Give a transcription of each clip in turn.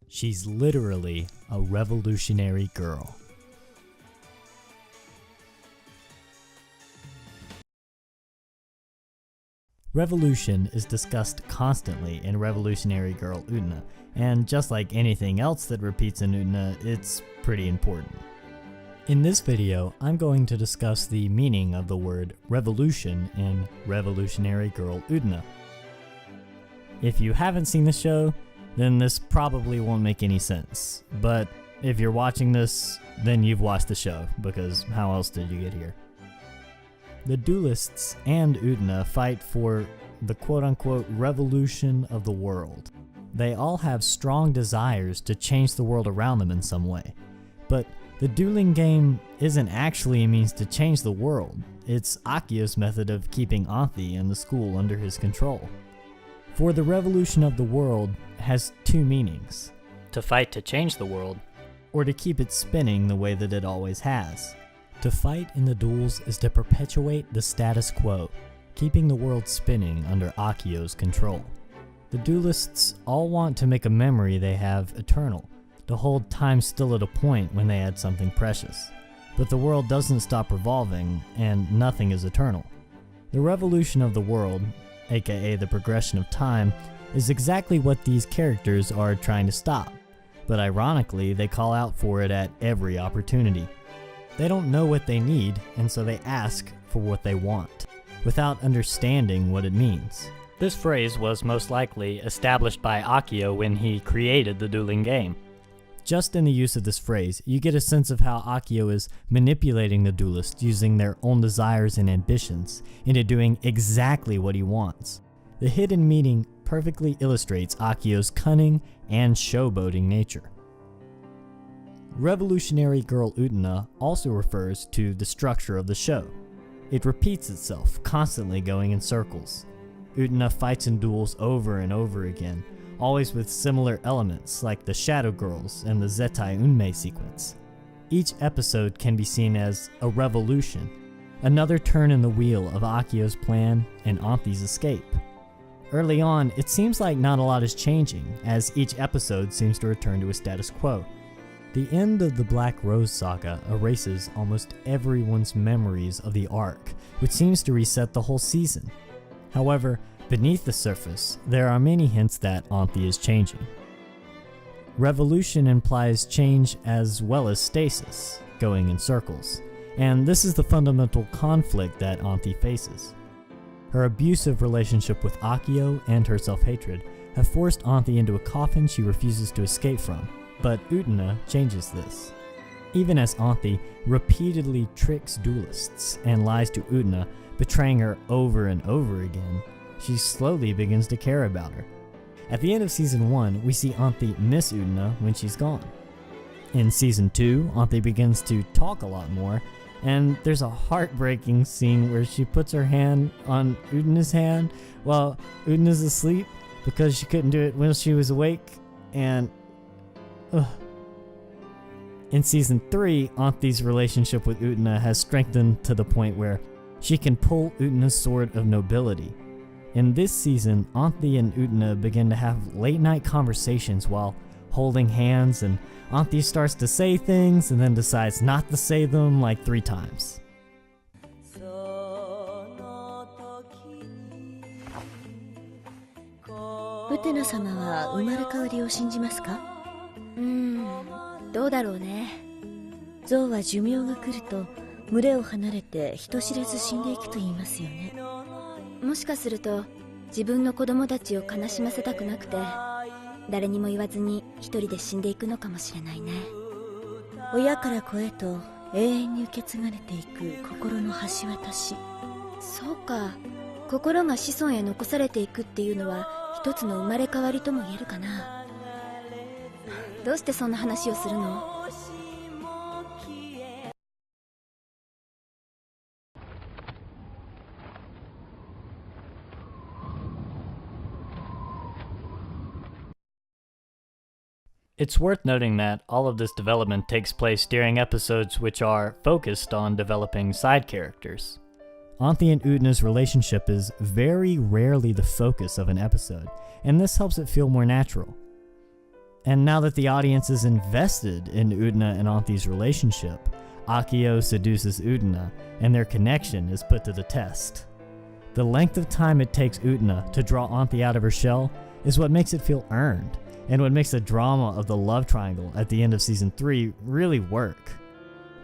She's literally a revolutionary girl. Revolution is discussed constantly in Revolutionary Girl Utena, and just like anything else that repeats in Utena, it's pretty important. In this video, I'm going to discuss the meaning of the word revolution in Revolutionary Girl Utena. If you haven't seen the show, then this probably won't make any sense, but if you're watching this, then you've watched the show, because how else did you get here? The duelists and Utena fight for the quote-unquote revolution of the world. They all have strong desires to change the world around them in some way, but the dueling game isn't actually a means to change the world. It's Akio's method of keeping Anthi and the school under his control. For the revolution of the world has two meanings: to fight to change the world, or to keep it spinning the way that it always has. To fight in the duels is to perpetuate the status quo, keeping the world spinning under Akio's control. The duelists all want to make a memory they have eternal, to hold time still at a point when they had something precious. But the world doesn't stop revolving, and nothing is eternal. The revolution of the world, aka the progression of time, is exactly what these characters are trying to stop, but ironically they call out for it at every opportunity. They don't know what they need, and so they ask for what they want, without understanding what it means. This phrase was most likely established by Akio when he created the dueling game. Just in the use of this phrase, you get a sense of how Akio is manipulating the duelists using their own desires and ambitions into doing exactly what he wants. The hidden meaning perfectly illustrates Akio's cunning and showboating nature. Revolutionary Girl Utena also refers to the structure of the show. It repeats itself, constantly going in circles. Utena fights in duels over and over again, always with similar elements like the Shadow Girls and the Zetai Unmei sequence. Each episode can be seen as a revolution, another turn in the wheel of Akio's plan and Anthi's escape. Early on, it seems like not a lot is changing, as each episode seems to return to a status quo. The end of the Black Rose saga erases almost everyone's memories of the arc, which seems to reset the whole season. However, beneath the surface, there are many hints that Anthi is changing. Revolution implies change as well as stasis, going in circles, and this is the fundamental conflict that Anthi faces. Her abusive relationship with Akio and her self-hatred have forced Anthi into a coffin she refuses to escape from, but Utena changes this. Even as Anthi repeatedly tricks duelists and lies to Utena, betraying her over and over again, she slowly begins to care about her. At the end of Season 1, we see Anthi miss Utena when she's gone. In Season 2, Anthi begins to talk a lot more, and there's a heartbreaking scene where she puts her hand on Utena's hand while Utena's asleep because she couldn't do it when she was awake, and in Season 3, Anthi's relationship with Utena has strengthened to the point where she can pull Utena's sword of nobility. In this season, Anthi and Utena begin to have late-night conversations while holding hands, and Anthi starts to say things and then decides not to say them like 3 times. ウテナ様は生まれ変わりを信じますか？どうだろうね。象は寿命が来ると群れを離れて人知れず死んでいくと言いますよね。もしかすると自分の子供たちを悲しませたくなくて誰にも言わずに一人で死んでいくのかもしれないね。親から子へと永遠に受け継がれていく心の橋渡し。そうか、心が子孫へ残されていくっていうのは一つの生まれ変わりとも言えるかな。どうしてそんな話をするの？It's worth noting that all of this development takes place during episodes which are focused on developing side characters. Anthi and Utena's relationship is very rarely the focus of an episode, and this helps it feel more natural. And now that the audience is invested in Utena and Anthi's relationship, Akio seduces Utena, and their connection is put to the test. The length of time it takes Utena to draw Anthi out of her shell is what makes it feel earned, and what makes the drama of the love triangle at the end of Season 3 really work.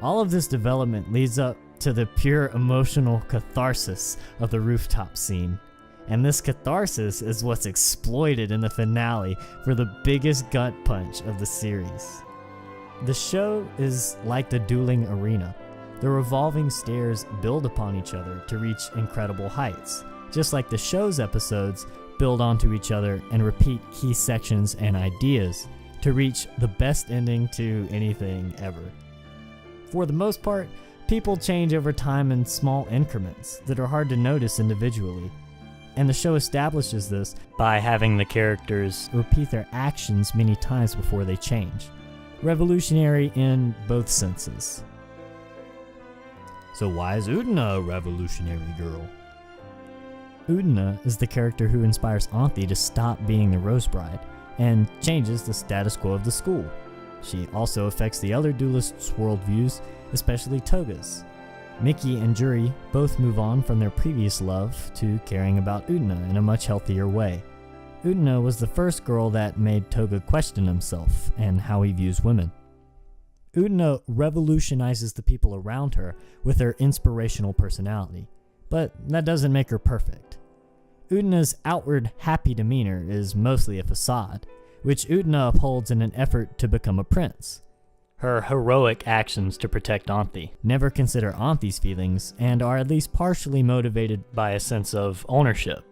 All of this development leads up to the pure emotional catharsis of the rooftop scene. And this catharsis is what's exploited in the finale for the biggest gut punch of the series. The show is like the dueling arena. The revolving stairs build upon each other to reach incredible heights, just like the show's episodes build onto each other and repeat key sections and ideas to reach the best ending to anything ever. For the most part, people change over time in small increments that are hard to notice individually. And the show establishes this by having the characters repeat their actions many times before they change. Revolutionary in both senses. So why is Utena a revolutionary girl? Utena is the character who inspires Anthi to stop being the Rose Bride and changes the status quo of the school. She also affects the other duelists' worldviews, especially Toga's. Miki and Juri both move on from their previous love to caring about Utena in a much healthier way. Utena was the first girl that made Toga question himself and how he views women. Utena revolutionizes the people around her with her inspirational personality, but that doesn't make her perfect. Utena's outward happy demeanor is mostly a facade, which Utena upholds in an effort to become a prince. Her heroic actions to protect Anthi never consider Anthi's feelings and are at least partially motivated by a sense of ownership.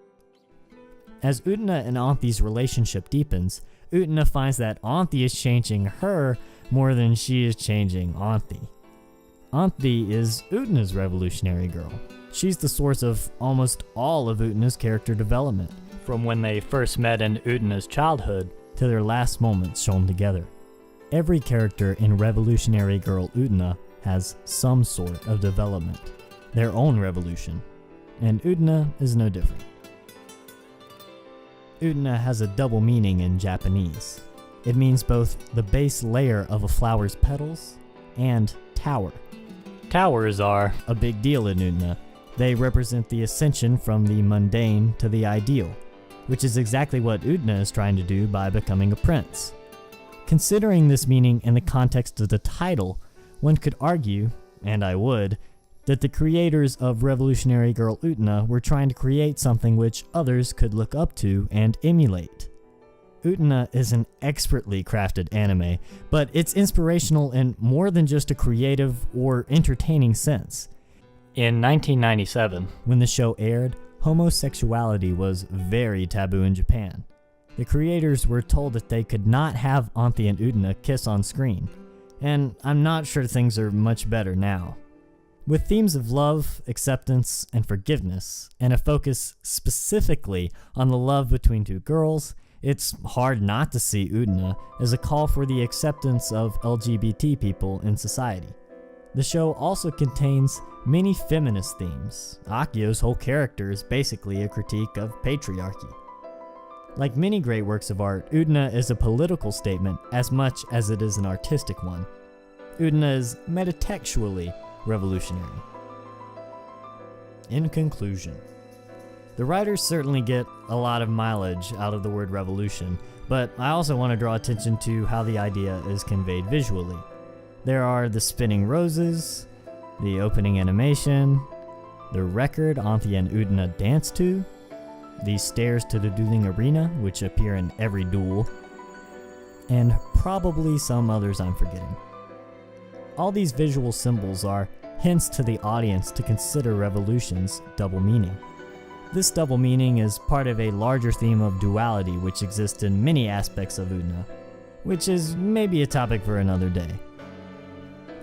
As Utena and Anthi's relationship deepens, Utena finds that Anthi is changing her more than she is changing Anthi. Anthi is Utena's revolutionary girl. She's the source of almost all of Utena's character development, from when they first met in Utena's childhood to their last moments shown together. Every character in Revolutionary Girl Utena has some sort of development, their own revolution, and Utena is no different. Utena has a double meaning in Japanese. It means both the base layer of a flower's petals and tower. Towers are a big deal in Utena. They represent the ascension from the mundane to the ideal, which is exactly what Utena is trying to do by becoming a prince. Considering this meaning in the context of the title, one could argue, and I would, that the creators of Revolutionary Girl Utena were trying to create something which others could look up to and emulate. Utena is an expertly crafted anime, but it's inspirational in more than just a creative or entertaining sense. In 1997, when the show aired, homosexuality was very taboo in Japan. The creators were told that they could not have Anthi and Utena kiss on screen, and I'm not sure things are much better now. With themes of love, acceptance, and forgiveness, and a focus specifically on the love between two girls, it's hard not to see Utena as a call for the acceptance of LGBT people in society. The show also contains many feminist themes. Akio's whole character is basically a critique of patriarchy. Like many great works of art, Utena is a political statement as much as it is an artistic one. Utena is metatextually revolutionary. In conclusion, the writers certainly get a lot of mileage out of the word revolution, but I also want to draw attention to how the idea is conveyed visually. There are the spinning roses, the opening animation, the record Anthi and Utena dance to, the stairs to the dueling arena, which appear in every duel, and probably some others I'm forgetting. All these visual symbols are hints to the audience to consider revolution's double meaning. This double meaning is part of a larger theme of duality which exists in many aspects of Utena, which is maybe a topic for another day.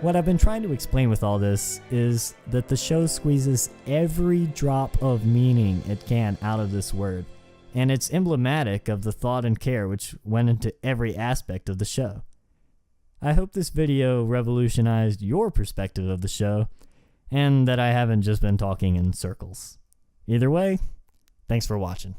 What I've been trying to explain with all this is that the show squeezes every drop of meaning it can out of this word, and it's emblematic of the thought and care which went into every aspect of the show. I hope this video revolutionized your perspective of the show, and that I haven't just been talking in circles. Either way, thanks for watching.